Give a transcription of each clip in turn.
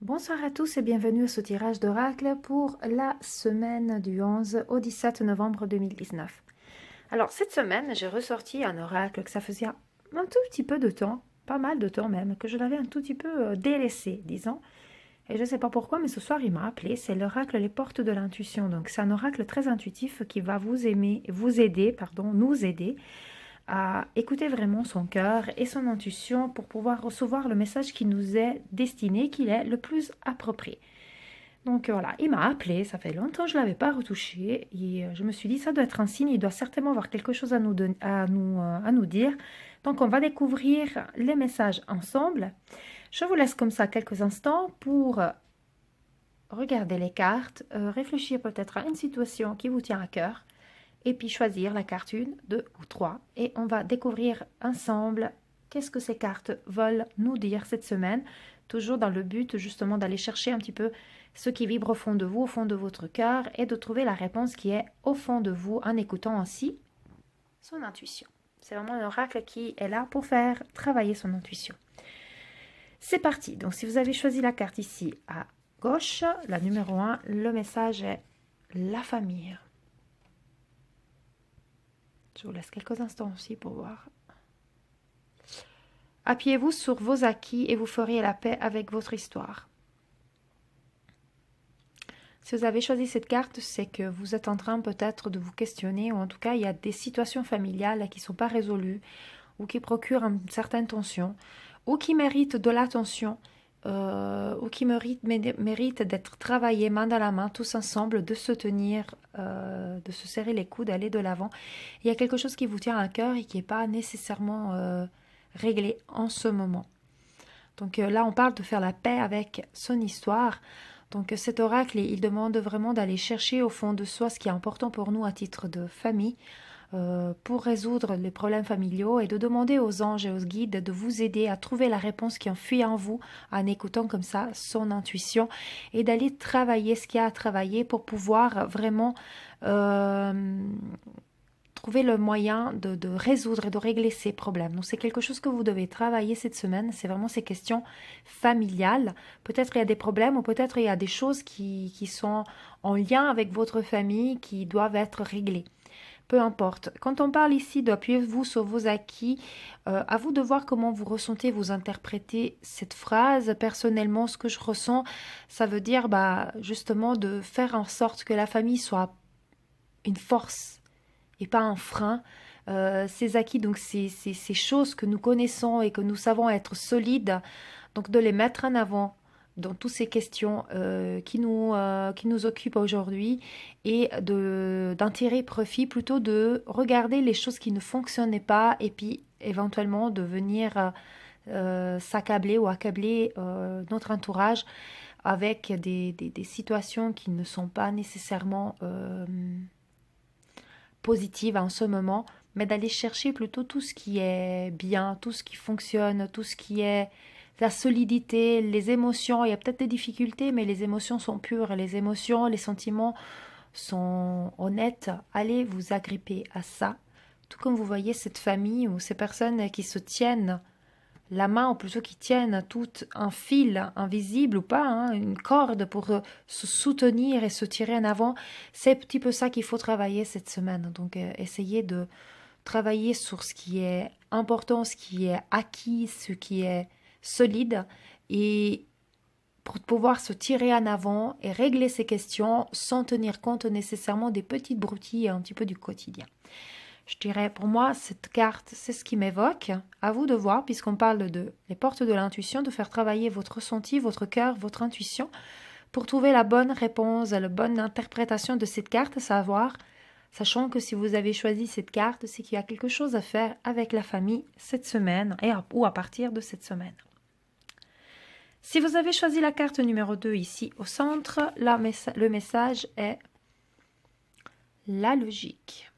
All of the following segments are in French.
Bonsoir à tous et bienvenue à ce tirage d'oracle pour la semaine du 11 au 17 novembre 2019. Alors cette semaine, j'ai ressorti un oracle que ça faisait un tout petit peu de temps, pas mal de temps même, que je l'avais un tout petit peu délaissé, disons. Et je ne sais pas pourquoi, mais ce soir il m'a appelé. C'est l'oracle Les Portes de l'Intuition. Donc c'est un oracle très intuitif qui va nous aider à écouter vraiment son cœur et son intuition pour pouvoir recevoir le message qui nous est destiné, qu'il est le plus approprié. Donc voilà, il m'a appelé, ça fait longtemps que je ne l'avais pas retouché et je me suis dit ça doit être un signe, il doit certainement avoir quelque chose à nous dire. Donc on va découvrir les messages ensemble. Je vous laisse comme ça quelques instants pour regarder les cartes, réfléchir peut-être à une situation qui vous tient à cœur et puis choisir la carte 1, 2 ou 3. Et on va découvrir ensemble qu'est-ce que ces cartes veulent nous dire cette semaine, toujours dans le but justement d'aller chercher un petit peu ce qui vibre au fond de vous, au fond de votre cœur, et de trouver la réponse qui est au fond de vous en écoutant ainsi son intuition. C'est vraiment un oracle qui est là pour faire travailler son intuition. C'est parti. Donc si vous avez choisi la carte ici à gauche, la numéro 1, le message est la famille. Je vous laisse quelques instants aussi pour voir. Appuyez-vous sur vos acquis et vous ferez la paix avec votre histoire. Si vous avez choisi cette carte, c'est que vous êtes en train peut-être de vous questionner, ou en tout cas, il y a des situations familiales qui ne sont pas résolues, ou qui procurent une certaine tension, ou qui méritent de l'attention, ou qui méritent d'être travaillées main dans la main, tous ensemble, de se tenir, de se serrer les coudes, d'aller de l'avant. Il y a quelque chose qui vous tient à cœur et qui n'est pas nécessairement réglé en ce moment. Donc là, on parle de faire la paix avec son histoire. Donc cet oracle, il demande vraiment d'aller chercher au fond de soi ce qui est important pour nous à titre de famille, pour résoudre les problèmes familiaux et de demander aux anges et aux guides de vous aider à trouver la réponse qui enfuit en vous en écoutant comme ça son intuition et d'aller travailler ce qu'il y a à travailler pour pouvoir vraiment trouver le moyen de résoudre et de régler ces problèmes. Donc c'est quelque chose que vous devez travailler cette semaine, c'est vraiment ces questions familiales. Peut-être il y a des problèmes ou peut-être il y a des choses qui sont en lien avec votre famille qui doivent être réglées. Peu importe. Quand on parle ici d'appuyez-vous sur vos acquis, à vous de voir comment vous ressentez, vous interprétez cette phrase. Personnellement, ce que je ressens, ça veut dire justement de faire en sorte que la famille soit une force et pas un frein. Ces acquis, donc ces choses que nous connaissons et que nous savons être solides, donc de les mettre en avant dans toutes ces questions qui nous occupent aujourd'hui et d'en tirer profit plutôt de regarder les choses qui ne fonctionnaient pas et puis éventuellement de venir s'accabler ou accabler notre entourage avec des situations qui ne sont pas nécessairement positives en ce moment, mais d'aller chercher plutôt tout ce qui est bien, tout ce qui fonctionne, tout ce qui est la solidité, les émotions. Il y a peut-être des difficultés, mais les émotions sont pures. Les émotions, les sentiments sont honnêtes. Allez vous agripper à ça. Tout comme vous voyez cette famille ou ces personnes qui se tiennent la main, ou plutôt qui tiennent tout un fil invisible ou pas, une corde pour se soutenir et se tirer en avant. C'est un petit peu ça qu'il faut travailler cette semaine. Donc essayez de travailler sur ce qui est important, ce qui est acquis, ce qui est solide et pour pouvoir se tirer en avant et régler ces questions sans tenir compte nécessairement des petites broutilles et un petit peu du quotidien. Je dirais, pour moi, cette carte, c'est ce qui m'évoque. À vous de voir, puisqu'on parle de les portes de l'intuition, de faire travailler votre ressenti, votre cœur, votre intuition, pour trouver la bonne réponse, la bonne interprétation de cette carte, à savoir, sachant que si vous avez choisi cette carte, c'est qu'il y a quelque chose à faire avec la famille cette semaine ou à partir de cette semaine. Si vous avez choisi la carte numéro 2 ici au centre, le message est la logique.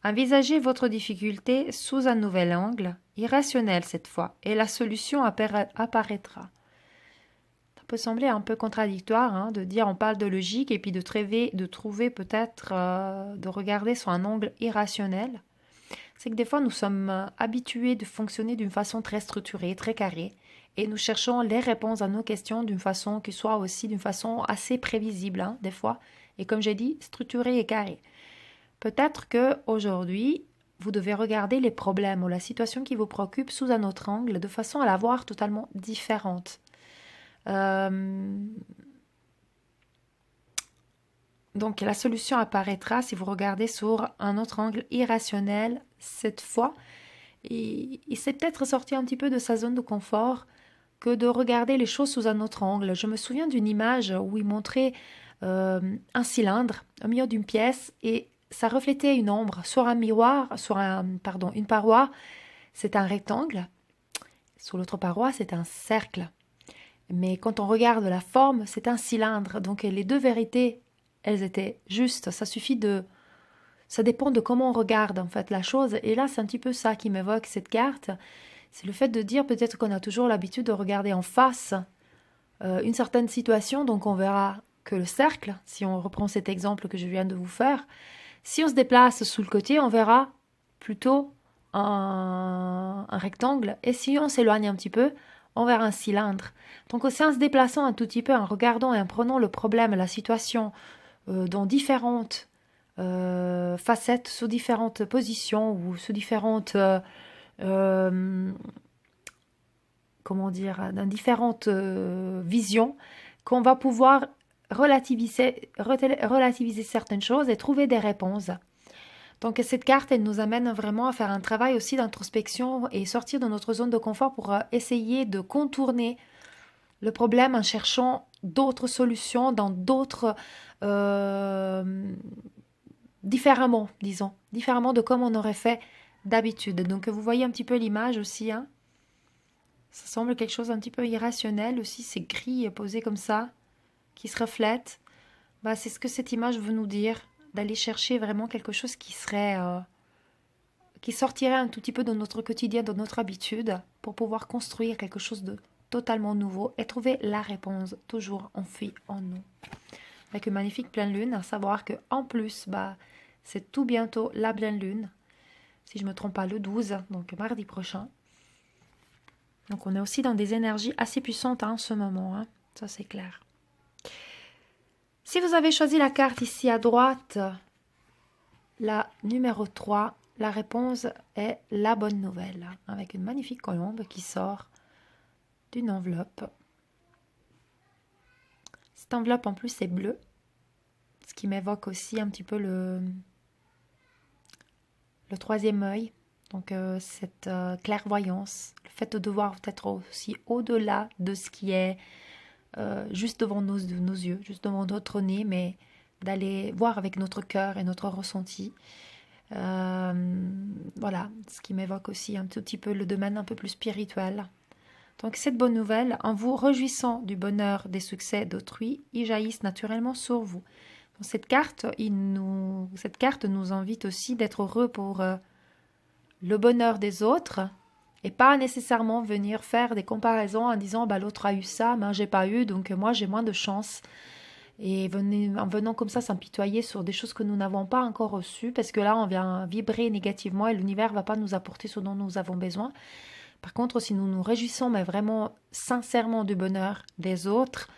Envisagez votre difficulté sous un nouvel angle, irrationnel cette fois, et la solution apparaîtra. Ça peut sembler un peu contradictoire de dire on parle de logique et puis de trouver peut-être, de regarder sur un angle irrationnel. c'est que des fois, nous sommes habitués de fonctionner d'une façon très structurée, très carrée, et nous cherchons les réponses à nos questions d'une façon qui soit aussi d'une façon assez prévisible, hein, des fois, et comme j'ai dit, structurée et carrée. Peut-être que aujourd'hui, vous devez regarder les problèmes ou la situation qui vous préoccupe sous un autre angle, de façon à la voir totalement différente. Donc la solution apparaîtra si vous regardez sur un autre angle irrationnel cette fois. Et c'est peut-être sortir un petit peu de sa zone de confort que de regarder les choses sous un autre angle. Je me souviens d'une image où il montrait un cylindre au milieu d'une pièce et ça reflétait une ombre sur un miroir, une paroi, c'est un rectangle. Sur l'autre paroi, c'est un cercle. Mais quand on regarde la forme, c'est un cylindre. Donc les deux vérités, elles étaient justes. Ça dépend de comment on regarde en fait la chose. Et là, c'est un petit peu ça qui m'évoque cette carte. C'est le fait de dire peut-être qu'on a toujours l'habitude de regarder en face une certaine situation. Donc on verra que le cercle, si on reprend cet exemple que je viens de vous faire, si on se déplace sous le côté, on verra plutôt un rectangle. Et si on s'éloigne un petit peu, on verra un cylindre. Donc c'est en se déplaçant un tout petit peu, en regardant et en prenant le problème, la situation dans différentes facettes, sous différentes positions ou sous différentes dans différentes visions, qu'on va pouvoir relativiser certaines choses et trouver des réponses. Donc cette carte, elle nous amène vraiment à faire un travail aussi d'introspection et sortir de notre zone de confort pour essayer de contourner le problème en cherchant d'autres solutions dans d'autres différemment de comme on aurait fait d'habitude. Donc vous voyez un petit peu l'image aussi, hein. Ça semble quelque chose un petit peu irrationnel aussi, c'est gris posé comme ça, qui se reflète. C'est ce que cette image veut nous dire, d'aller chercher vraiment quelque chose qui sortirait un tout petit peu de notre quotidien, de notre habitude, pour pouvoir construire quelque chose de totalement nouveau et trouver la réponse toujours enfuie en nous. Avec une magnifique pleine lune, à savoir que en plus, c'est tout bientôt la pleine lune, si je ne me trompe pas, le 12, donc mardi prochain. Donc on est aussi dans des énergies assez puissantes en ce moment, hein. Ça c'est clair. Si vous avez choisi la carte ici à droite, la numéro 3, la réponse est la bonne nouvelle, avec une magnifique colombe qui sort d'une enveloppe. Cette enveloppe en plus est bleue, ce qui m'évoque aussi un petit peu le troisième œil, donc cette clairvoyance, le fait de voir peut-être aussi au-delà de ce qui est juste devant nos yeux, juste devant notre nez, mais d'aller voir avec notre cœur et notre ressenti. Voilà, ce qui m'évoque aussi un tout petit peu le domaine un peu plus spirituel. Donc cette bonne nouvelle, en vous réjouissant du bonheur des succès d'autrui, ils jaillissent naturellement sur vous. Donc, cette carte nous invite aussi d'être heureux pour le bonheur des autres et pas nécessairement venir faire des comparaisons en disant l'autre a eu ça, mais j'ai pas eu, donc moi j'ai moins de chance. Et en venant comme ça s'empitoyer sur des choses que nous n'avons pas encore reçues, parce que là on vient vibrer négativement et l'univers ne va pas nous apporter ce dont nous avons besoin. Par contre, si nous nous réjouissons, mais vraiment sincèrement du bonheur des autres,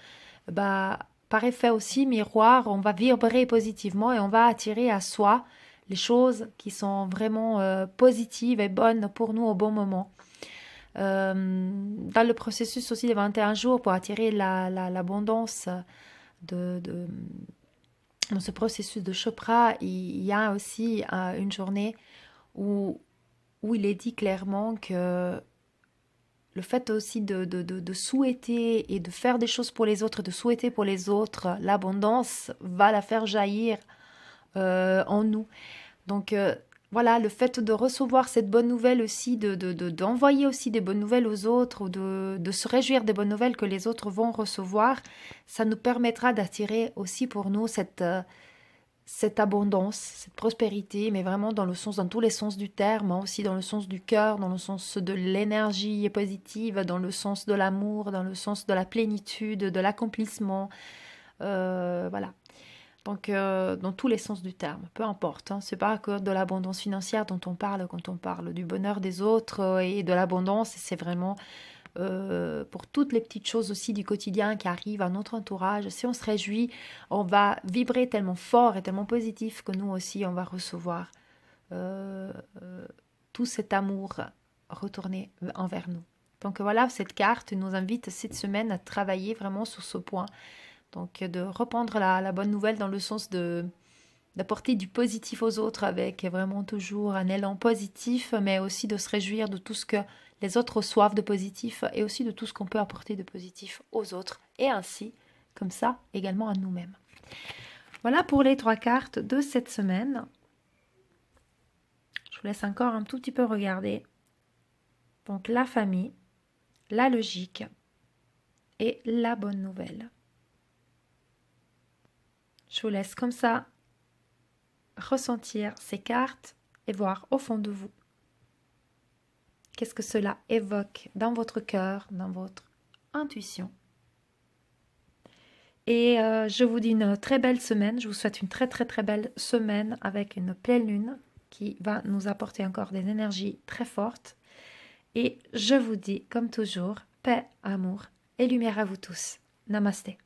par effet aussi miroir, on va vibrer positivement et on va attirer à soi les choses qui sont vraiment positives et bonnes pour nous au bon moment. Dans le processus aussi des 21 jours pour attirer l'abondance dans ce processus de Chopra, il y a aussi une journée où il est dit clairement que le fait aussi de souhaiter et de faire des choses pour les autres, de souhaiter pour les autres, l'abondance va la faire jaillir en nous. Donc voilà, le fait de recevoir cette bonne nouvelle aussi, d'envoyer aussi des bonnes nouvelles aux autres, ou de se réjouir des bonnes nouvelles que les autres vont recevoir, ça nous permettra d'attirer aussi pour nous cette abondance, cette prospérité, mais vraiment dans tous les sens du terme, hein, aussi dans le sens du cœur, dans le sens de l'énergie positive, dans le sens de l'amour, dans le sens de la plénitude, de l'accomplissement. Voilà. Donc, dans tous les sens du terme, peu importe. Hein, c'est pas que de l'abondance financière dont on parle quand on parle du bonheur des autres et de l'abondance. C'est vraiment pour toutes les petites choses aussi du quotidien qui arrivent à notre entourage. Si on se réjouit, on va vibrer tellement fort et tellement positif que nous aussi, on va recevoir tout cet amour retourné envers nous. Donc voilà, cette carte nous invite cette semaine à travailler vraiment sur ce point. Donc de reprendre la bonne nouvelle dans le sens d'apporter du positif aux autres avec vraiment toujours un élan positif, mais aussi de se réjouir de tout ce que les autres reçoivent de positif et aussi de tout ce qu'on peut apporter de positif aux autres et ainsi, comme ça, également à nous-mêmes. Voilà pour les 3 cartes de cette semaine. Je vous laisse encore un tout petit peu regarder. Donc la famille, la logique et la bonne nouvelle. Je vous laisse comme ça ressentir ces cartes et voir au fond de vous qu'est-ce que cela évoque dans votre cœur, dans votre intuition. Et je vous dis une très belle semaine. Je vous souhaite une très très très belle semaine avec une pleine lune qui va nous apporter encore des énergies très fortes. Et je vous dis, comme toujours, paix, amour et lumière à vous tous. Namasté.